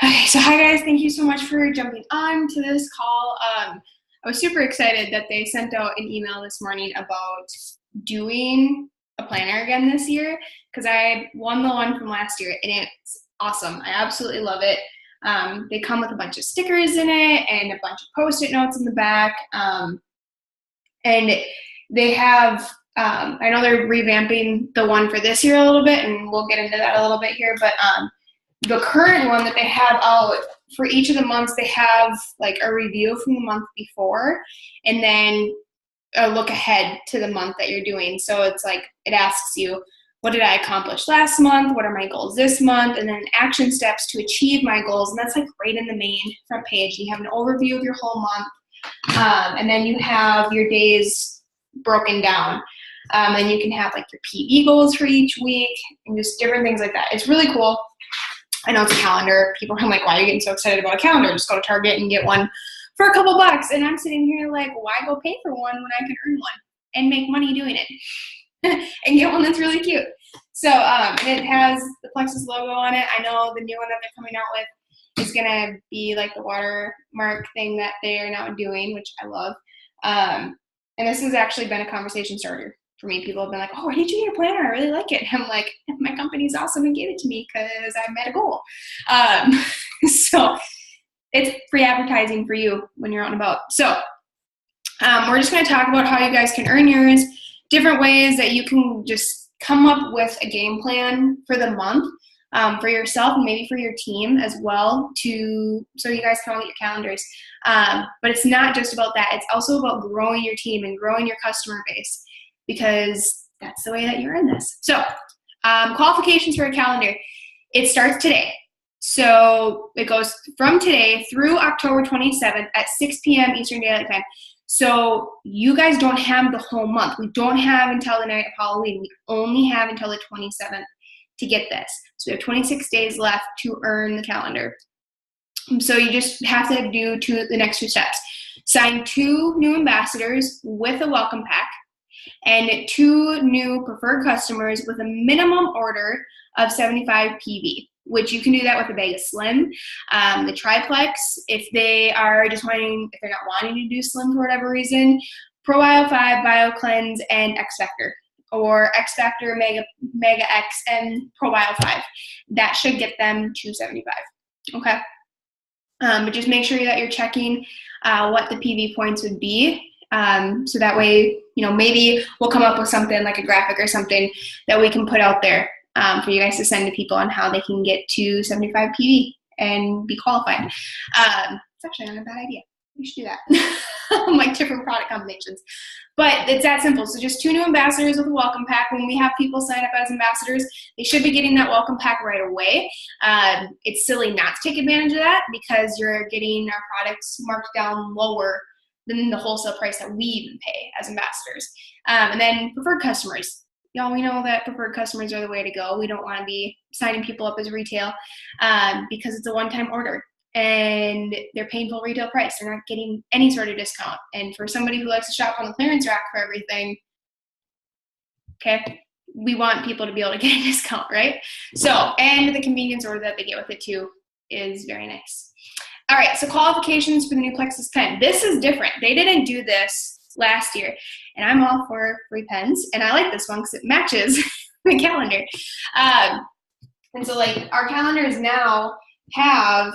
Okay, so hi guys, thank you so much for jumping on to this call. I was super excited that they sent out an email this morning about doing a planner again this year because I won the one from last year and it's awesome. I absolutely love it. They come with a bunch of stickers in it and a bunch of post-it notes in the back. And they have, I know they're revamping the one for this year a little bit, and we'll get into that a little bit here, but the current one that they have out for each of the months, they have like a review from the month before and then a look ahead to the month that you're doing. So it's like, it asks you, what did I accomplish last month? What are my goals this month? And then action steps to achieve my goals. And that's like right in the main front page. You have an overview of your whole month. And then you have your days broken down. And you can have like your PB goals for each week and just different things like that. It's really cool. I know it's a calendar. People are like, why are you getting so excited about a calendar? Just go to Target and get one for a couple bucks. And I'm sitting here like, why go pay for one when I can earn one and make money doing it and get one that's really cute. So it has the Plexus logo on it. I know the new one that they're coming out with is going to be like the watermark thing that they are now doing, which I love. And this has actually been a conversation starter for me. People have been like, oh, where did you get your planner? I really like it. And I'm like, my company's awesome and gave it to me because I met a goal. So it's free advertising for you when you're out and about. So we're just going to talk about how you guys can earn yours, different ways that you can just come up with a game plan for the month for yourself and maybe for your team as well, so you guys can all get your calendars. But it's not just about that. It's also about growing your team and growing your customer base, because that's the way that you earn this. So qualifications for a calendar. It starts today. So it goes from today through October 27th at 6 p.m. Eastern Daylight Time. So you guys don't have the whole month. We don't have until the night of Halloween. We only have until the 27th to get this. So we have 26 days left to earn the calendar. So you just have to do the next two steps. Sign 2 new ambassadors with a welcome pack, and 2 new preferred customers with a minimum order of 75 PV, which you can do that with a bag of Slim, the triplex, if they're not wanting to do Slim for whatever reason, Probio 5, Bio Cleanse, and X Factor, or X Factor, Mega X, and Probio 5. That should get them to 75, okay? But just make sure that you're checking what the PV points would be. So that way, maybe we'll come up with something like a graphic or something that we can put out there for you guys to send to people on how they can get to 75 PV and be qualified. It's actually not a bad idea. We should do that. Like different product combinations. But it's that simple. So just 2 new ambassadors with a welcome pack. When we have people sign up as ambassadors, they should be getting that welcome pack right away. It's silly not to take advantage of that because you're getting our products marked down lower than the wholesale price that we even pay as ambassadors. And then preferred customers. Y'all, we know that preferred customers are the way to go. We don't want to be signing people up as retail because it's a one-time order and they're paying full retail price. They're not getting any sort of discount. And for somebody who likes to shop on the clearance rack for everything, okay, we want people to be able to get a discount, right? So, and the convenience order that they get with it too is very nice. All right, so qualifications for the new Plexus pen. This is different. They didn't do this last year, and I'm all for free pens, and I like this one because it matches the calendar. And so, like, our calendars now have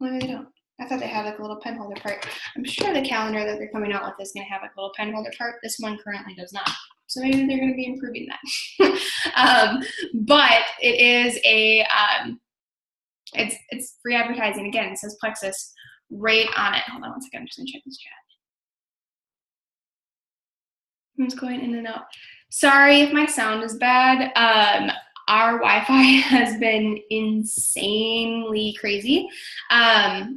maybe they don't. I thought they had like a little pen holder part. I'm sure the calendar that they're coming out with is going to have like a little pen holder part. This one currently does not. So maybe they're going to be improving that. But it is a it's free advertising. Again, it says Plexus right on it. Hold on one second. I'm just going to check this chat. Who's going in and out? Sorry if my sound is bad. Our Wi-Fi has been insanely crazy. I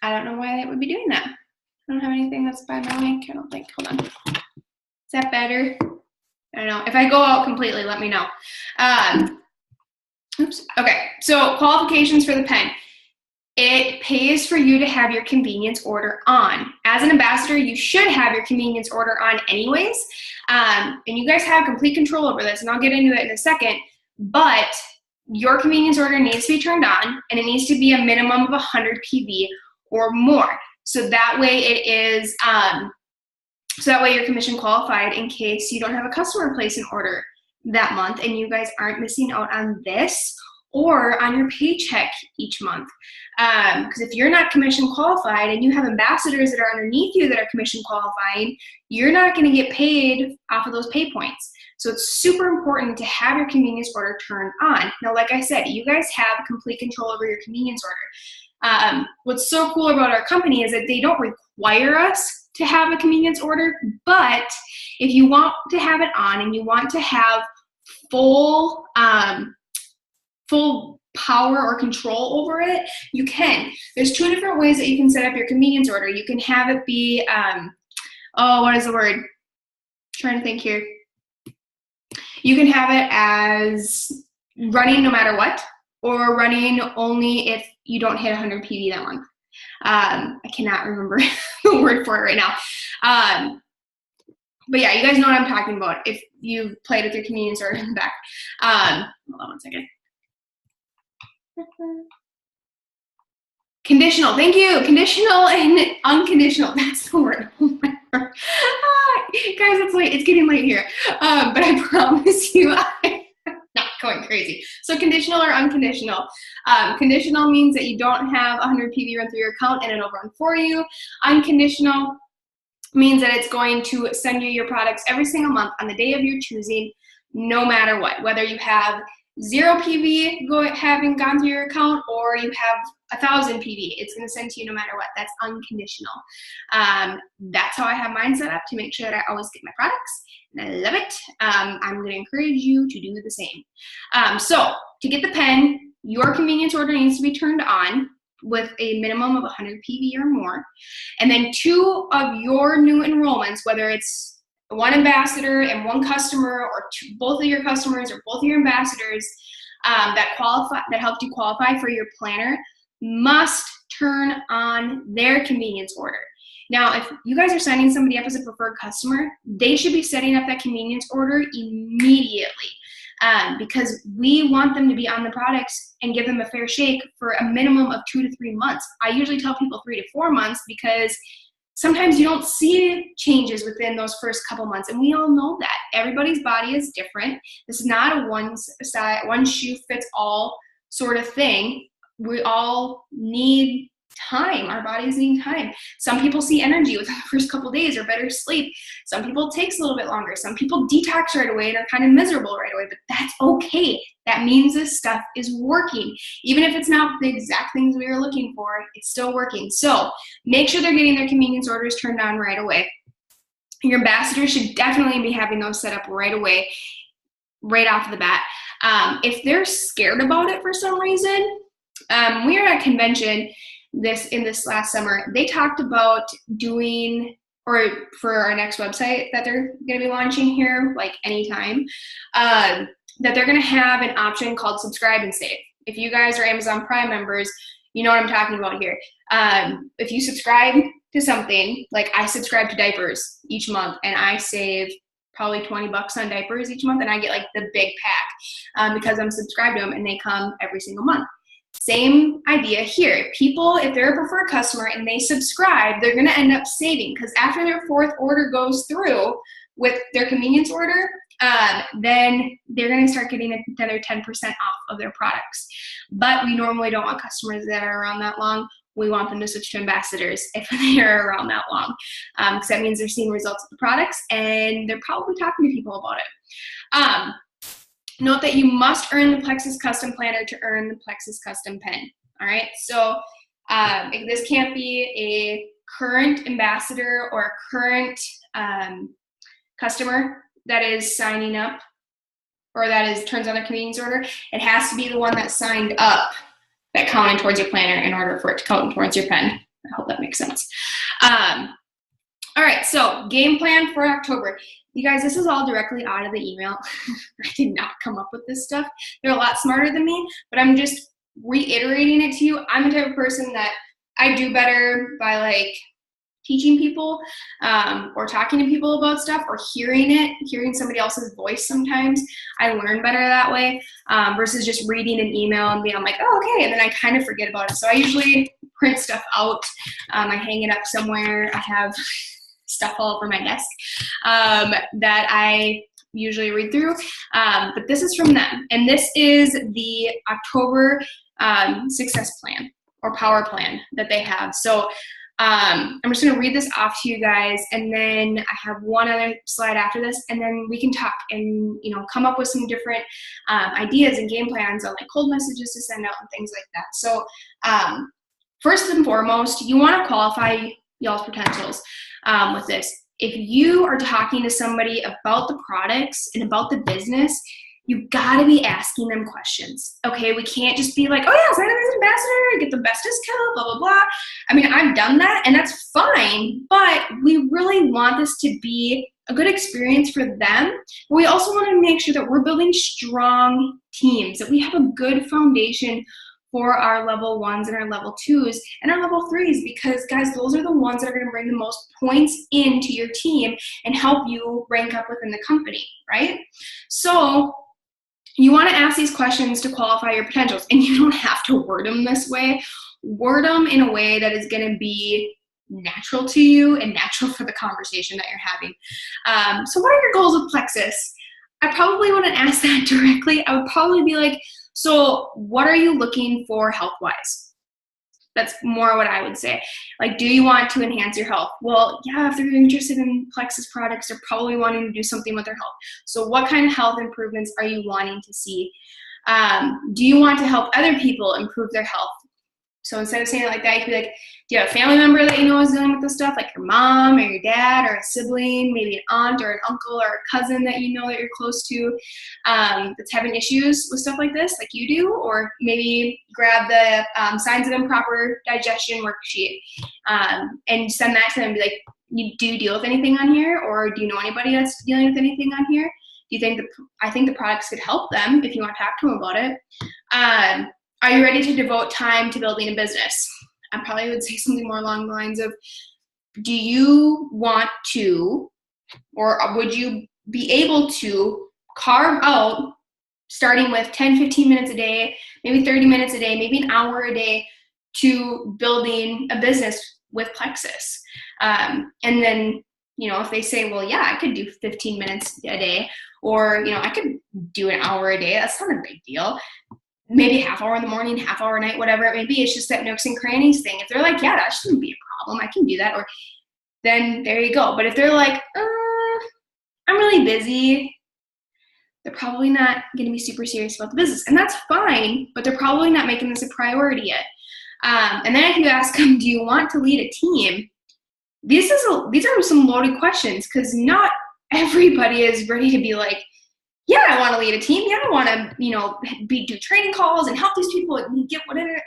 don't know why that would be doing that. I don't have anything that's by my link, I don't think. Hold on. Is that better? I don't know. If I go out completely, let me know. Oops. Okay, so qualifications for the pen. It pays for you to have your convenience order on. As an ambassador, you should have your convenience order on anyways. And you guys have complete control over this, and I'll get into it in a second. But your convenience order needs to be turned on, and it needs to be a minimum of 100 PV or more. So that way it is, so that way you're commission qualified in case you don't have a customer place an order that month, and you guys aren't missing out on this or on your paycheck each month. Because if you're not commission qualified and you have ambassadors that are underneath you that are commission qualifying, you're not going to get paid off of those pay points. So it's super important to have your convenience order turned on. Now, like I said, you guys have complete control over your convenience order. What's so cool about our company is that they don't require us to have a convenience order, but if you want to have it on and you want to have full power or control over it, you can. There's two different ways that you can set up your convenience order. You can have it be, what is the word? I'm trying to think here. You can have it as running no matter what, or running only if you don't hit 100 PV that month. I cannot remember the word for it right now. But yeah, you guys know what I'm talking about if you've played with your convenience order in the back. Hold on one second. Conditional, thank you. Conditional and unconditional, that's the word. Oh my God. Guys, it's late, it's getting late here. But I promise you, I'm not going crazy. So conditional or unconditional. Conditional means that you don't have 100 PV run through your account and it'll run for you. Unconditional means that it's going to send you your products every single month on the day of your choosing, no matter what. Whether you have 0 PV having gone through your account or you have 1,000 PV, it's going to send to you no matter what. That's unconditional. That's how I have mine set up to make sure that I always get my products, and I love it. I'm going to encourage you to do the same. So to get the pen, your convenience order needs to be turned on with a minimum of 100 PV or more. And then 2 of your new enrollments, whether it's one ambassador and one customer, or both of your customers or both of your ambassadors that helped you qualify for your planner, must turn on their convenience order. Now, if you guys are signing somebody up as a preferred customer, they should be setting up that convenience order immediately. Because we want them to be on the products and give them a fair shake for a minimum of 2 to 3 months. I usually tell people 3 to 4 months because sometimes you don't see changes within those first couple months, and we all know that. Everybody's body is different. This is not a one shoe fits all sort of thing. We all need time. Our bodies need time. Some people see energy within the first couple days or better sleep. Some people it takes a little bit longer. Some people detox right away and are kind of miserable right away, but that's okay. That means this stuff is working. Even if it's not the exact things we were looking for, it's still working. So make sure they're getting their convenience orders turned on right away. Your ambassadors should definitely be having those set up right away, right off the bat. If they're scared about it for some reason, we were at a convention this last summer. They talked about doing, or for our next website that they're going to be launching here, like anytime, that they're going to have an option called subscribe and save. If you guys are Amazon Prime members, you know what I'm talking about here. If you subscribe to something, like I subscribe to diapers each month, and I save probably 20 bucks on diapers each month, and I get like the big pack because I'm subscribed to them and they come every single month. Same idea here. People, if they're a preferred customer and they subscribe, they're going to end up saving, because after their 4th order goes through with their convenience order, then they're going to start getting another 10% off of their products. But we normally don't want customers that are around that long. We want them to switch to ambassadors if they're around that long, because that means they're seeing results with the products and they're probably talking to people about it. Note that you must earn the Plexus Custom Planner to earn the Plexus Custom Pen. All right, so this can't be a current ambassador or a current customer that is signing up or that turns on their convenience order. It has to be the one that signed up that counted towards your planner in order for it to count towards your pen. I hope that makes sense. All right, so game plan for October. You guys, this is all directly out of the email. I did not come up with this stuff. They're a lot smarter than me, but I'm just reiterating it to you. I'm the type of person that I do better by like teaching people or talking to people about stuff or hearing somebody else's voice sometimes. I learn better that way versus just reading an email and being like, oh, okay, and then I kind of forget about it. So I usually print stuff out. I hang it up somewhere. I have stuff all over my desk that I usually read through. But this is from them. And this is the October success plan or power plan that they have. So I'm just going to read this off to you guys, and then I have one other slide after this, and then we can talk and come up with some different ideas and game plans on like cold messages to send out and things like that. So first and foremost, you want to qualify y'all's potentials with this. If you are talking to somebody about the products and about the business, you gotta be asking them questions. Okay, we can't just be like, oh yeah, sign up as an ambassador, get the best discount, blah, blah, blah. I mean, I've done that and that's fine, but we really want this to be a good experience for them. But we also want to make sure that we're building strong teams, that we have a good foundation for our level 1s and our level 2s and our level 3s, because guys, those are the ones that are going to bring the most points into your team and help you rank up within the company, right? So you want to ask these questions to qualify your potentials, and you don't have to word them this way. Word them in a way that is going to be natural to you and natural for the conversation that you're having. So what are your goals with Plexus? I probably wouldn't ask that directly. I would probably be like, so what are you looking for health-wise? That's more what I would say. Like, do you want to enhance your health? Well, yeah, if they're interested in Plexus products, they're probably wanting to do something with their health. So what kind of health improvements are you wanting to see? Do you want to help other people improve their health? So instead of saying it like that, you could be like, do you have a family member that you know is dealing with this stuff, like your mom or your dad or a sibling, maybe an aunt or an uncle or a cousin that you know that you're close to that's having issues with stuff like this, like you do? Or maybe grab the signs of improper digestion worksheet and send that to them and be like, do you deal with anything on here? Or do you know anybody that's dealing with anything on here? Do you think I think the products could help them if you want to talk to them about it? Are you ready to devote time to building a business? I probably would say something more along the lines of, do you want to, or would you be able to carve out, starting with 10, 15 minutes a day, maybe 30 minutes a day, maybe an hour a day, to building a business with Plexus? And then, if they say, well, yeah, I could do 15 minutes a day, or, I could do an hour a day, that's not a big deal. Maybe half hour in the morning, half hour at night, whatever it may be. It's just that nooks and crannies thing. If they're like, yeah, that shouldn't be a problem, I can do that, or then there you go. But if they're like, I'm really busy, they're probably not going to be super serious about the business. And that's fine, but they're probably not making this a priority yet. And then if you ask them, do you want to lead a team? These are some loaded questions, because not everybody is ready to be like, yeah, I want to lead a team. Yeah, I want to, do training calls and help these people and get whatever.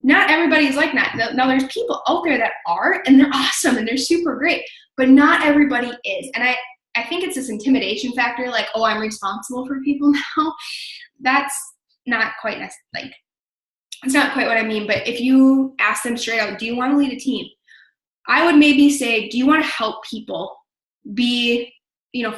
Not everybody's like that. Now, there's people out there that are, and they're awesome and they're super great, but not everybody is. And I think it's this intimidation factor, like, oh, I'm responsible for people now. That's not quite it's not quite what I mean. But if you ask them straight out, do you want to lead a team? I would maybe say, do you want to help people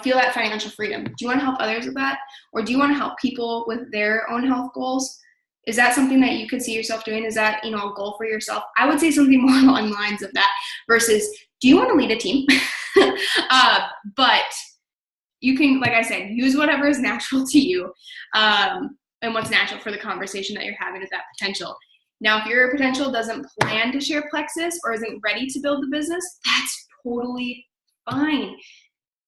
feel that financial freedom? Do you want to help others with that? Or do you want to help people with their own health goals? Is that something that you could see yourself doing? Is that, a goal for yourself? I would say something more along the lines of that versus, do you want to lead a team? But you can, like I said, use whatever is natural to you and what's natural for the conversation that you're having with that potential. Now, if your potential doesn't plan to share Plexus or isn't ready to build the business, that's totally fine.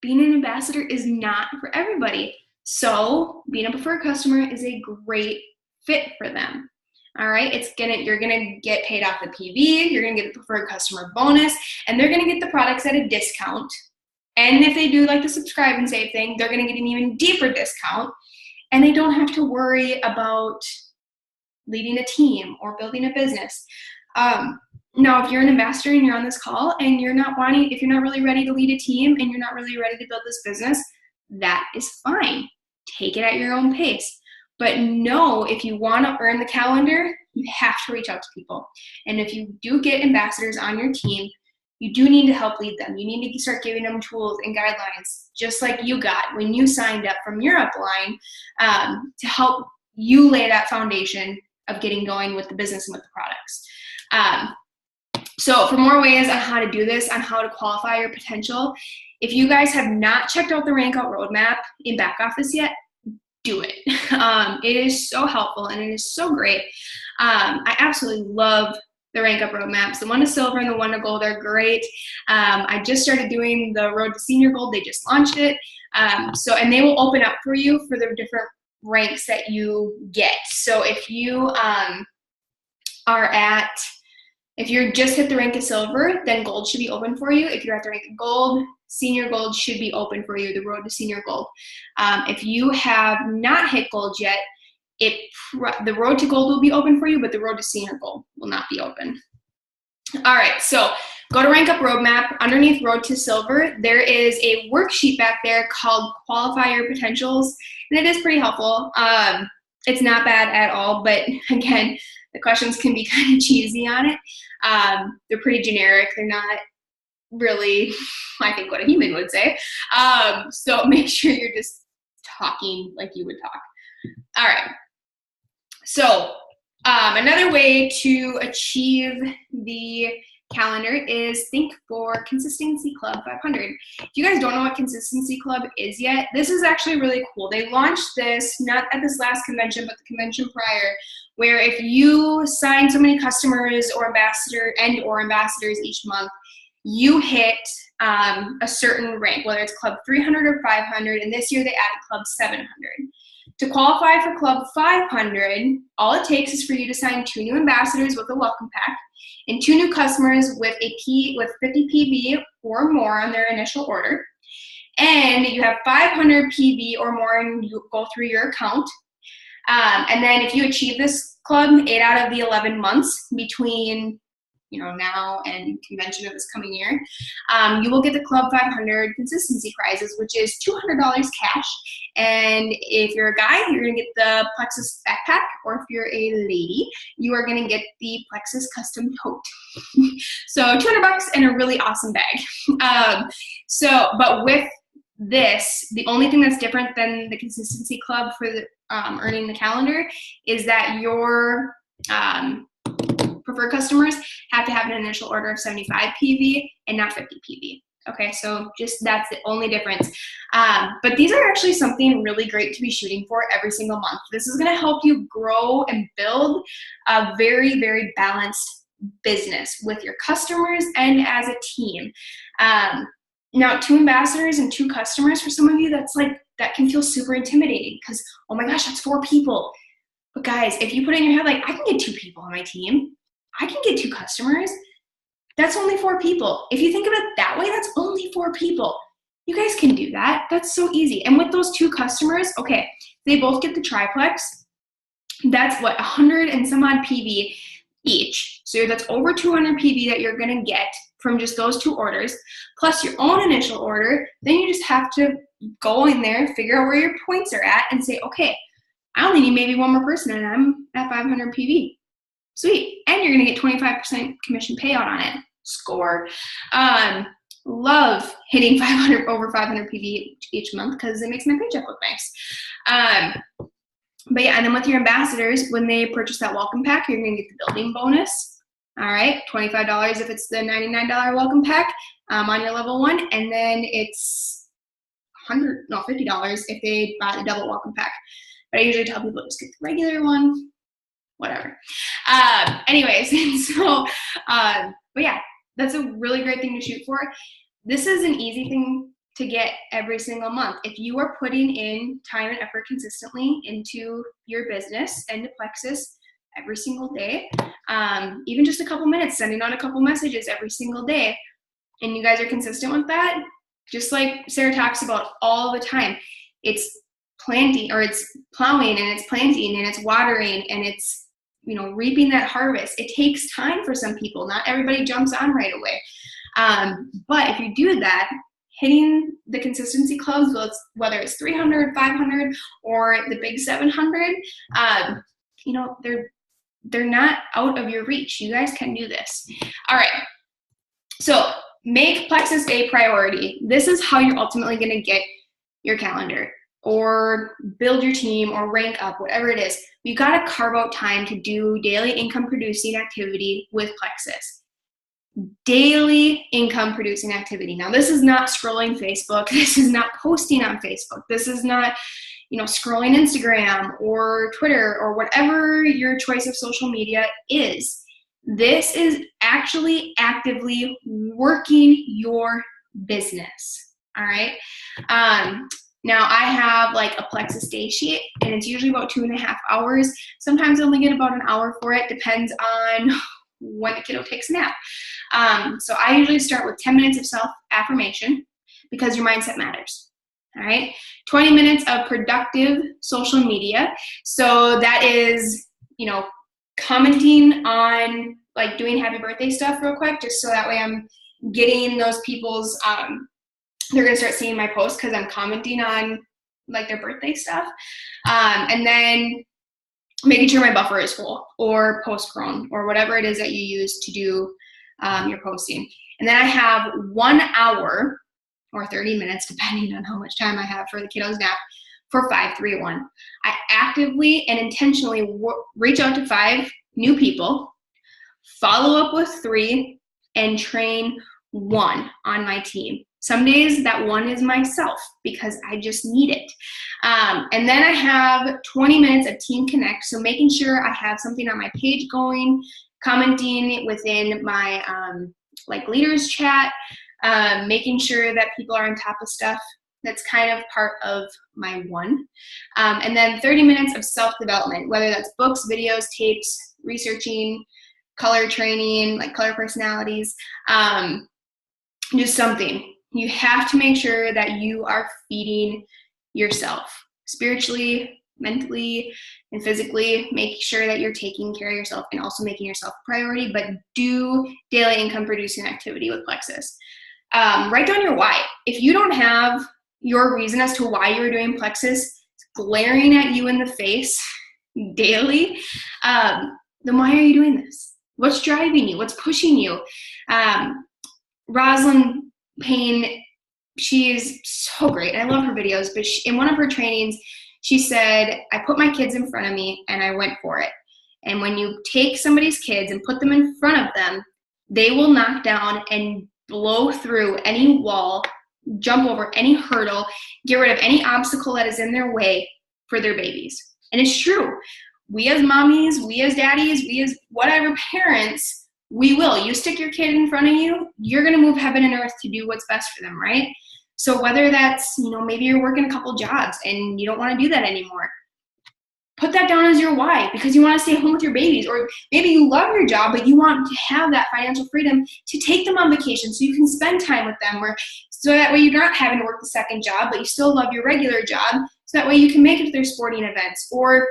Being an ambassador is not for everybody. So being a preferred customer is a great fit for them. All right, you're gonna get paid off the PV, you're gonna get the preferred customer bonus, and they're gonna get the products at a discount. And if they do like the subscribe and save thing, they're gonna get an even deeper discount. And they don't have to worry about leading a team or building a business. Now, if you're an ambassador and you're on this call and if you're not really ready to lead a team and you're not really ready to build this business, that is fine. Take it at your own pace. But know, if you want to earn the calendar, you have to reach out to people. And if you do get ambassadors on your team, you do need to help lead them. You need to start giving them tools and guidelines, just like you got when you signed up from your upline, to help you lay that foundation of getting going with the business and with the products. So for more ways on how to do this, on how to qualify your potential, if you guys have not checked out the Rank Out Roadmap in back office yet, do it. It is so helpful and it is so great. I absolutely love the Rank Up roadmaps. The one to silver and the one to gold are great. I just started doing the Road to Senior Gold. They just launched it. And they will open up for you for the different ranks that you get. So if you if you're just hit the rank of silver, then gold should be open for you. If you're at the rank of gold, senior gold should be open for you, the Road to Senior Gold. If you have not hit gold yet, the road to gold will be open for you, but the road to senior gold will not be open. All right, so go to Rank Up Roadmap. Underneath Road to Silver, there is a worksheet back there called Qualify Your Potentials, and it is pretty helpful. It's not bad at all, but again, the questions can be kind of cheesy on it. They're pretty generic. They're not really, I think, what a human would say. So make sure you're just talking like you would talk. All right. So another way to achieve the calendar is think for Consistency Club 500. If you guys don't know what Consistency Club is yet, this is actually really cool. They launched this not at this last convention, but the convention prior, where if you sign so many customers or ambassadors each month, you hit a certain rank, whether it's Club 300 or 500, and this year they added Club 700. To qualify for Club 500, all it takes is for you to sign 2 new ambassadors with a welcome pack and 2 new customers with 50 PV or more on their initial order. And you have 500 PV or more and you go through your account. And then if you achieve this club 8 out of the 11 months between now and convention of this coming year, you will get the Club 500 consistency prizes, which is $200 cash. And if you're a guy, you're going to get the Plexus backpack, or if you're a lady, you are going to get the Plexus custom tote. So $200 and a really awesome bag. But with this, the only thing that's different than the Consistency Club for the earning the calendar is that your preferred customers have to have an initial order of 75 PV and not 50 PV. Okay, so just that's the only difference. But these are actually something really great to be shooting for every single month. This is going to help you grow and build a very, very balanced business with your customers and as a team. Now, 2 ambassadors and 2 customers, for some of you, that can feel super intimidating because, oh my gosh, that's 4 people. But guys, if you put it in your head, I can get 2 people on my team. I can get 2 customers. That's only 4 people. If you think of it that way, that's only 4 people. You guys can do that. That's so easy. And with those 2 customers, okay, they both get the triplex. That's what, 100 and some odd PV each. So that's over 200 PV that you're gonna get from just those 2 orders, plus your own initial order. Then you just have to go in there, figure out where your points are at, and say, okay, I only need maybe 1 more person, and I'm at 500 PV. Sweet. And you're going to get 25% commission payout on it. Score. Love hitting over 500 PV each month because it makes my paycheck look nice. But yeah, and then with your ambassadors, when they purchase that welcome pack, you're going to get the building bonus. All right, $25 if it's the $99 welcome pack on your level 1, and then it's $50 if they buy the double welcome pack. But I usually tell people just get the regular one. Whatever. Anyways, but yeah, that's a really great thing to shoot for. This is an easy thing to get every single month. If you are putting in time and effort consistently into your business and to Plexus every single day, even just a couple minutes, sending out a couple messages every single day, and you guys are consistent with that, just like Sarah talks about all the time, it's planting, or it's plowing, and it's planting, and it's watering, and it's reaping that harvest. It takes time for some people. Not everybody jumps on right away. But if you do that, hitting the consistency clubs, whether it's 300, 500, or the big 700, they're not out of your reach. You guys can do this. All right. So make Plexus a priority. This is how you're ultimately going to get your calendar or build your team or rank up, whatever it is. You got to carve out time to do daily income producing activity with Plexus. Daily income producing activity. Now, this is not scrolling Facebook. This is not posting on Facebook. This is not, scrolling Instagram or Twitter or whatever your choice of social media is. This is actually actively working your business. All right. Now I have like a Plexus day sheet, and it's usually about 2.5 hours. Sometimes I only get about an hour for it. Depends on when the kiddo takes a nap. So I usually start with 10 minutes of self-affirmation because your mindset matters. All right. 20 minutes of productive social media. So that is, commenting on like doing happy birthday stuff real quick, just so that way I'm getting those people's, they're going to start seeing my posts because I'm commenting on like their birthday stuff. And then making sure my buffer is full or post grown or whatever it is that you use to do your posting. And then I have 1 hour or 30 minutes, depending on how much time I have for the kiddo's nap, for 531. I actively and intentionally reach out to 5 new people, follow up with 3, and train 1 on my team. Some days that 1 is myself because I just need it. And then I have 20 minutes of Team Connect. So making sure I have something on my page going, commenting within my like leaders chat, making sure that people are on top of stuff. That's kind of part of my 1. And then 30 minutes of self-development, whether that's books, videos, tapes, researching, color training, like color personalities, just something. You have to make sure that you are feeding yourself spiritually, mentally, and physically. Make sure that you're taking care of yourself and also making yourself a priority, but do daily income producing activity with Plexus. Write down your why. If you don't have your reason as to why you're doing Plexus glaring at you in the face daily, then why are you doing this? What's driving you? What's pushing you? Rosalind Payne, she is so great. I love her videos, but in one of her trainings, she said, I put my kids in front of me and I went for it. And when you take somebody's kids and put them in front of them, they will knock down and blow through any wall, jump over any hurdle, get rid of any obstacle that is in their way for their babies. And it's true. We as mommies, we as daddies, we as whatever parents, we will. You stick your kid in front of you, you're going to move heaven and earth to do what's best for them, right? So whether that's, maybe you're working a couple jobs and you don't want to do that anymore, put that down as your why because you want to stay home with your babies. Or maybe you love your job, but you want to have that financial freedom to take them on vacation so you can spend time with them, or so that way you're not having to work the second job, but you still love your regular job, so that way you can make it to their sporting events. Or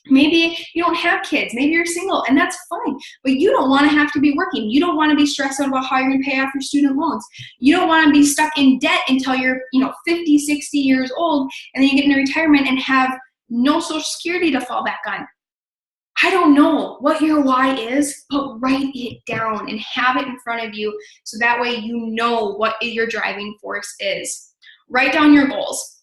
maybe you don't have kids, maybe you're single, and that's fine, but you don't want to have to be working. You don't want to be stressed out about how you're going to pay off your student loans. You don't want to be stuck in debt until you're 50, 60 years old, and then you get into retirement and have no Social Security to fall back on. I don't know what your why is, but write it down and have it in front of you so that way you know what your driving force is. Write down your goals.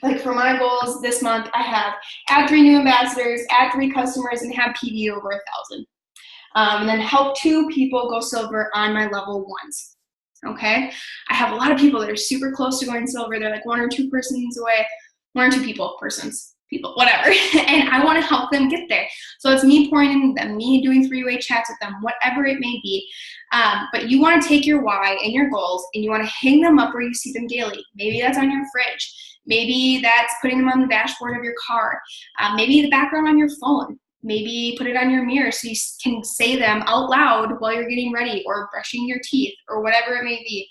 Like for my goals this month, I have add 3 new ambassadors, add 3 customers, and have PD over 1,000. And then help 2 people go silver on my level 1s. Okay? I have a lot of people that are super close to going silver. They're like 1 or 2 persons away, 1 or 2 people, whatever. And I want to help them get there. So it's me pouring into them, me doing 3-way chats with them, whatever it may be. But you want to take your why and your goals and you want to hang them up where you see them daily. Maybe that's on your fridge. Maybe that's putting them on the dashboard of your car. Maybe the background on your phone. Maybe put it on your mirror so you can say them out loud while you're getting ready or brushing your teeth or whatever it may be.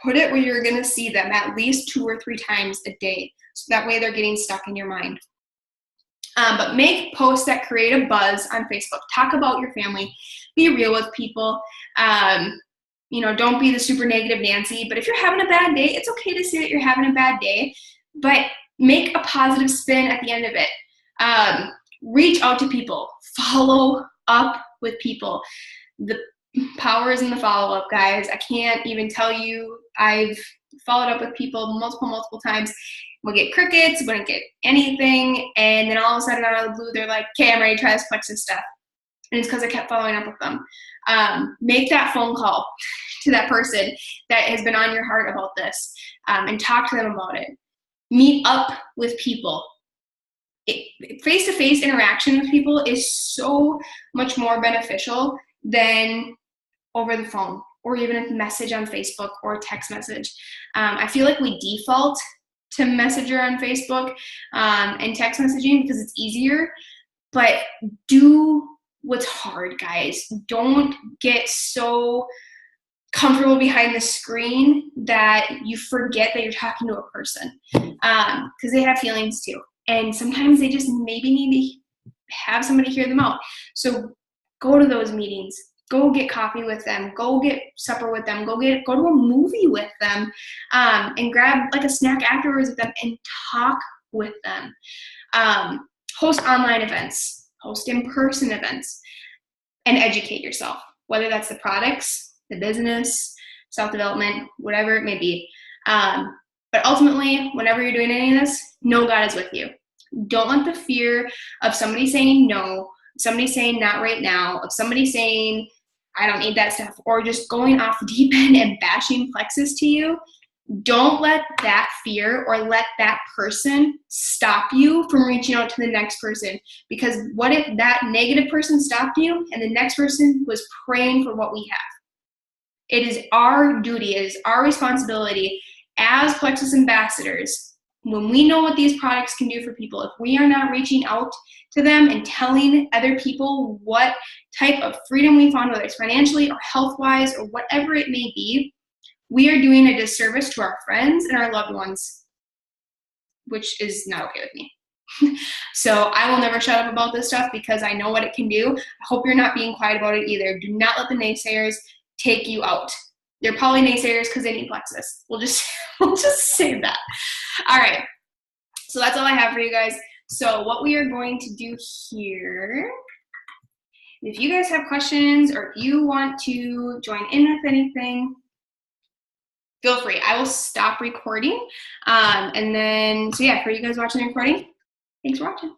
Put it where you're going to see them at least 2 or 3 times a day. So that way they're getting stuck in your mind. But make posts that create a buzz on Facebook. Talk about your family. Be real with people. Don't be the super negative Nancy. But if you're having a bad day, it's okay to say that you're having a bad day. But make a positive spin at the end of it. Reach out to people. Follow up with people. The Power is in the follow-up, guys. I can't even tell you. I've followed up with people multiple times. We'll get crickets, wouldn't get anything, and then all of a sudden out of the blue, they're like, okay, I'm ready to try this Plexus stuff. And it's because I kept following up with them. Make that phone call to that person that has been on your heart about this, and talk to them about it. Meet up with people. Face-to-face interaction with people is so much more beneficial than over the phone or even a message on Facebook or a text message. I feel like we default to Messenger on Facebook and text messaging because it's easier, but do what's hard, guys. Don't get so comfortable behind the screen that you forget that you're talking to a person, because they have feelings too. And sometimes they just maybe need to have somebody hear them out. So go to those meetings, go get coffee with them, go get supper with them, go to a movie with them, and grab like a snack afterwards with them and talk with them. Host online events, host in-person events, and educate yourself, whether that's the products, the business, self-development, whatever it may be. But ultimately, whenever you're doing any of this, know God is with you. Don't let the fear of somebody saying no, somebody saying not right now, of somebody saying, I don't need that stuff, or just going off the deep end and bashing Plexus to you, don't let that fear or let that person stop you from reaching out to the next person. Because what if that negative person stopped you and the next person was praying for what we have? It is our duty, it is our responsibility as Plexus ambassadors, when we know what these products can do for people, if we are not reaching out to them and telling other people what type of freedom we found, whether it's financially or health-wise or whatever it may be, we are doing a disservice to our friends and our loved ones, which is not okay with me. So I will never shut up about this stuff because I know what it can do. I hope you're not being quiet about it either. Do not let the naysayers take you out. They're probably naysayers because they need Plexus. We'll just say that. All right. So that's all I have for you guys. So what we are going to do here, if you guys have questions or if you want to join in with anything, feel free. I will stop recording. And then, so yeah, for you guys watching the recording, thanks for watching.